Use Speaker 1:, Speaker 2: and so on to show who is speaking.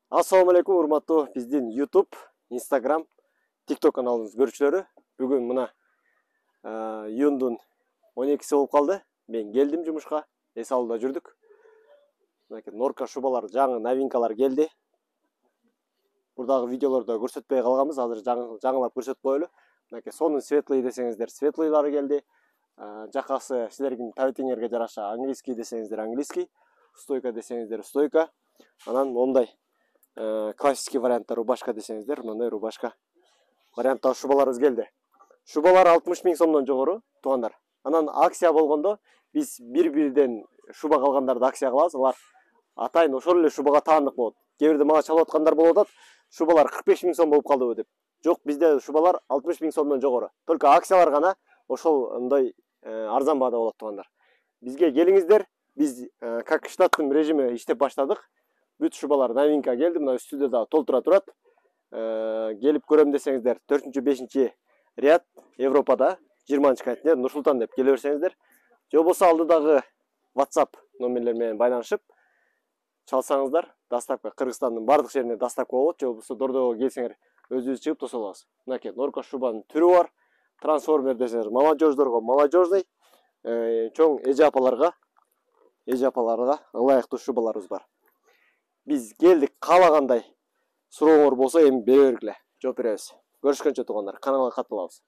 Speaker 1: Assalamu алейкум, урматтуу биздин YouTube, Instagram, TikTok каналыбыз көрүүчүлөрү. Бүгүн мына июндун 12-си болуп калды. Мен келдим жумушка, эс алууда жүрдүк. Мынакей Норка шубалар, жаңы новинкалар келди. Бурдагы видеолордо көрсөтпөй калганбыз, азыр жаңылап көрсөтүп коелу. Мынакей сонун светлый десеңиздер, светлыйлары келди. Жакасы силердин табитиңерге жараша английский десеңиздер, английский, стойка десеңиздер, стойка. Анан момундай классический варианттар рубашка десеңиздер, мындай рубашка варианттагы шубаларыбыз келди. Шубалар 60 000 сомдон жогору, туугандар. Анан акция болгондо биз бир-бирден шуба калгандарды акция кылабыз. Алар атайын ошол эле шубага таандык болот. Кээ бирде мага чалып аткандар болуп атат. Шубалар 45 000 сом болуп калдыбы деп. Жок, bizde шубалар 60 000 сомдон жогору. Только акциялар гана ошол мындай арзан баада болот, туугандар. Бизге келиңиздер. Биз как штаттын режими иштеп баштадык. Бүт шубалар новинка келди, мына үстүдө да толтура турат. Келип көрөм десеңиздер, 4-5 ряд Европада 20 кантинер Нур-Султан деп келе берсеңиздер. Же болбосо алдыдагы WhatsApp номерлер менен байланышып чалсаңыздар, доставка Кыргызстандын бардык жерине доставка болот. Же болбосо Дордого келсеңер, өзүбүз чыгып тосо алабыз. Мынакей Норка шубанын түрү бар. Трансформер десеңер, молодежьдорго молодежный, чоң эже апаларга ылайыктуу шубаларыбыз бар. Biz geldik, каалагандай сурооңор болсо эми бере бергиле, жооп беребиз. Көрүшкөнчө туугандар, каналга катталабыз.